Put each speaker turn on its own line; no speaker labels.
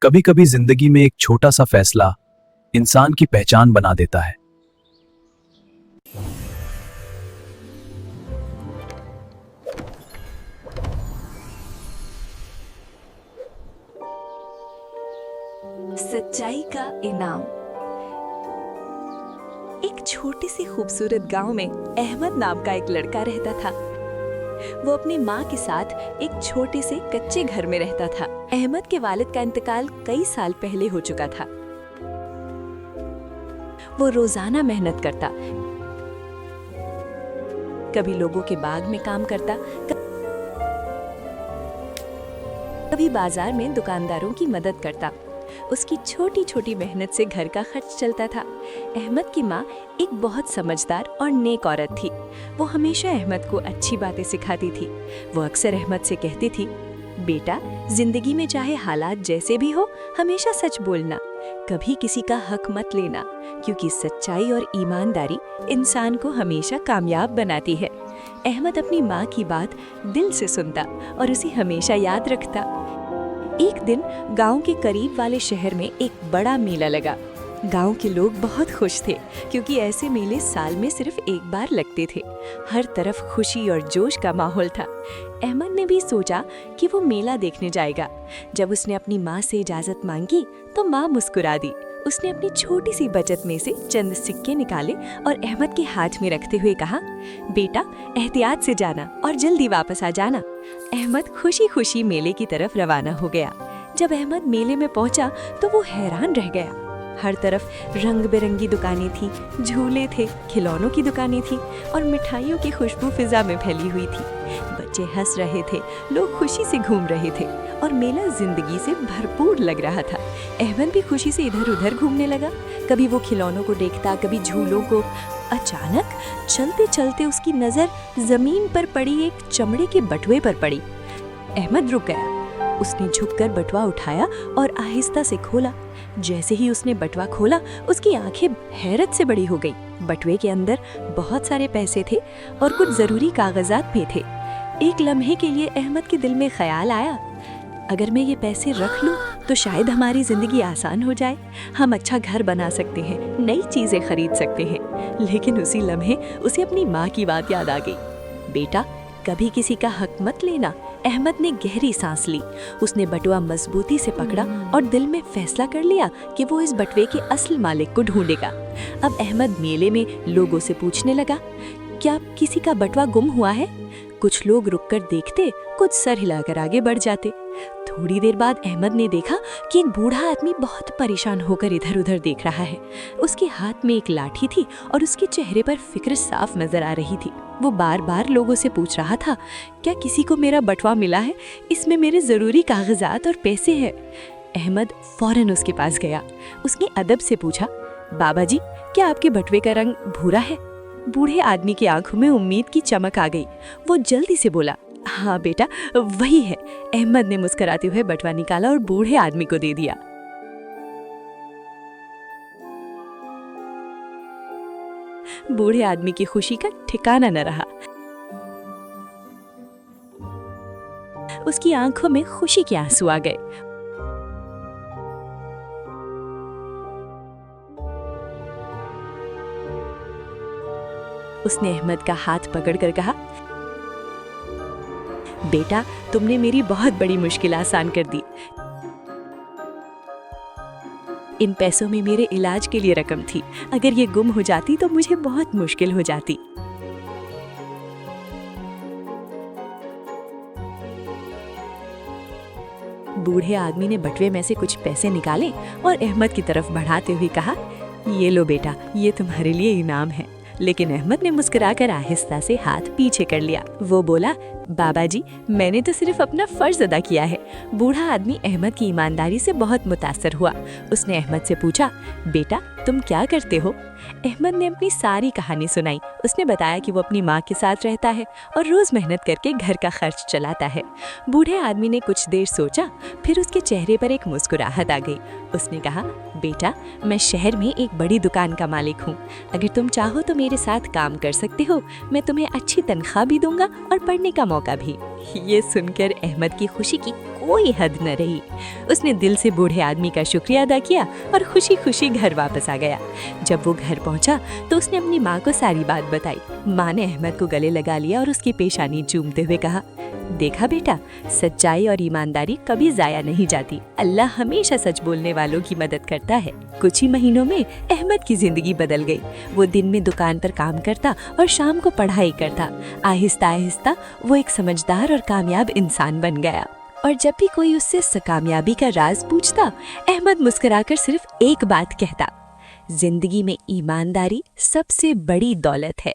कभी कभी जिंदगी में एक छोटा सा फैसला इंसान की पहचान बना देता है।
सच्चाई का इनाम। एक छोटे से खूबसूरत गांव में अहमद नाम का एक लड़का रहता था। वो अपनी माँ के साथ एक छोटे से कच्चे घर में रहता था। अहमद के वालिद का इंतकाल कई साल पहले हो चुका था। वो रोजाना मेहनत करता, कभी लोगों के बाग में काम करता, कभी बाजार में दुकानदारों की मदद करता। उसकी छोटी छोटी मेहनत से घर का खर्च चलता था। अहमद की माँ एक बहुत समझदार और नेक औरत थी। वो हमेशा अहमद को अच्छी बातें सिखाती थी। वो अक्सर अहमद से कहती थी, बेटा, जिंदगी में चाहे हालात जैसे भी हो, हमेशा सच बोलना, कभी किसी का हक मत लेना, क्योंकि सच्चाई और ईमानदारी इंसान को हमेशा कामयाब बनाती है। अहमद अपनी माँ की बात दिल से सुनता और उसे हमेशा याद रखता। एक दिन गांव के करीब वाले शहर में एक बड़ा मेला लगा। गांव के लोग बहुत खुश थे, क्योंकि ऐसे मेले साल में सिर्फ एक बार लगते थे। हर तरफ खुशी और जोश का माहौल था। अहमद ने भी सोचा कि वो मेला देखने जाएगा। जब उसने अपनी माँ से इजाज़त मांगी तो माँ मुस्कुरा दी। उसने अपनी छोटी सी बचत में से चंद सिक्के निकाले और अहमद के हाथ में रखते हुए कहा, बेटा, एहतियात से जाना और जल्दी वापस आ जाना। अहमद खुशी खुशी मेले की तरफ रवाना हो गया। जब अहमद मेले में पहुंचा तो वो हैरान रह गया। हर तरफ रंग बिरंगी दुकानें थी, झूले थे, खिलौनों की दुकानें थी और मिठाइयों की खुशबू फिजा में फैली हुई थी। बच्चे हंस रहे थे, लोग खुशी से घूम रहे थे और मेला जिंदगी से भरपूर लग रहा था। अहमद भी खुशी से इधर उधर घूमने लगा। कभी वो खिलौनों को देखता, कभी झूलों को। अचानक चलते चलते उसकी नज़र जमीन पर पड़ी एक चमड़े के बटुए पर पड़ी। अहमद रुक गया। उसने झुककर बटुआ उठाया और आहिस्ता से खोला। जैसे ही उसने बटुआ खोला, उसकी आंखें हैरत से बड़ी हो गई। बटुए के अंदर बहुत सारे पैसे थे और कुछ जरूरी कागजात भी थे। एक लम्हे के लिए अहमद के दिल में ख्याल आया, अगर मैं ये पैसे रख लूं तो शायद हमारी जिंदगी आसान हो जाए। हम अच्छा घर बना सकते हैं, नई चीजें खरीद सकते हैं। लेकिन उसी लम्हे उसे अपनी माँ की बात याद आ गई। बेटा, कभी किसी का हक मत लेना। अहमद ने गहरी सांस ली। उसने बटुआ मजबूती से पकड़ा और दिल में फैसला कर लिया कि वो इस बटुए के असल मालिक को ढूंढेगा। अब अहमद मेले में लोगों से पूछने लगा, क्या किसी का बटुआ गुम हुआ है? कुछ लोग रुककर देखते, कुछ सर हिलाकर आगे बढ़ जाते। थोड़ी देर बाद अहमद ने देखा कि एक बूढ़ा आदमी बहुत परेशान होकर इधर उधर देख रहा है। उसके हाथ में एक लाठी थी और उसके चेहरे पर फिक्र साफ नजर आ रही थी। वो बार बार लोगों से पूछ रहा था, क्या किसी को मेरा बटुआ मिला है? इसमें मेरे जरूरी कागजात और पैसे हैं। अहमद फौरन उसके पास गया। उसने अदब से पूछा, बाबा जी, क्या आपके बटुए का रंग भूरा है? बूढ़े आदमी की आंखों में उम्मीद की चमक आ गई। वो जल्दी से बोला, हाँ बेटा, वही है। अहमद ने मुस्कुराते हुए बटुआ निकाला और बूढ़े आदमी को दे दिया। बूढ़े आदमी की खुशी का ठिकाना न रहा। उसकी आंखों में खुशी के आंसू आ गए। उसने अहमद का हाथ पकड़कर कहा, बेटा, तुमने मेरी बहुत बड़ी मुश्किल आसान कर दी। इन पैसों में मेरे इलाज के लिए रकम थी। अगर ये गुम हो जाती तो मुझे बहुत मुश्किल हो जाती। बूढ़े आदमी ने बटुए में से कुछ पैसे निकाले और अहमद की तरफ बढ़ाते हुए कहा, ये लो बेटा, ये तुम्हारे लिए इनाम है। लेकिन अहमद ने मुस्कुराकर आहिस्ता से हाथ पीछे कर लिया। वो बोला, बाबा जी, मैंने तो सिर्फ अपना फर्ज अदा किया है। बूढ़ा आदमी अहमद की ईमानदारी से बहुत मुतासर हुआ। उसने अहमद से पूछा, बेटा, तुम क्या करते हो? अहमद ने अपनी सारी कहानी सुनाई। उसने बताया कि वो अपनी माँ के साथ रहता है और रोज मेहनत करके घर का खर्च चलाता है। बूढ़े आदमी ने कुछ देर सोचा, फिर उसके चेहरे पर एक मुस्कुराहट आ गई। उसने कहा, बेटा, मैं शहर में एक बड़ी दुकान का मालिक हूँ। अगर तुम चाहो तो मेरे साथ काम कर सकते हो। मैं तुम्हें अच्छी तनख्वाह भी दूंगा और पढ़ने का मौका भी। ये सुनकर अहमद की खुशी की कोई हद न रही। उसने दिल से बूढ़े आदमी का शुक्रिया अदा किया और खुशी खुशी घर वापस आ गया। जब वो घर पहुंचा तो उसने अपनी माँ को सारी बात बताई। माँ ने अहमद को गले लगा लिया और उसकी पेशानी चूमते हुए कहा, देखा बेटा, सच्चाई और ईमानदारी कभी जाया नहीं जाती। अल्लाह हमेशा सच बोलने वालों की मदद करता है। कुछ ही महीनों में अहमद की जिंदगी बदल गई। वो दिन में दुकान पर काम करता और शाम को पढ़ाई करता। आहिस्ता आहिस्ता वो एक समझदार और कामयाब इंसान बन गया। और जब भी कोई उससे कामयाबी का राज पूछता, अहमद मुस्कुराकर सिर्फ एक बात कहता, जिंदगी में ईमानदारी सबसे बड़ी दौलत है।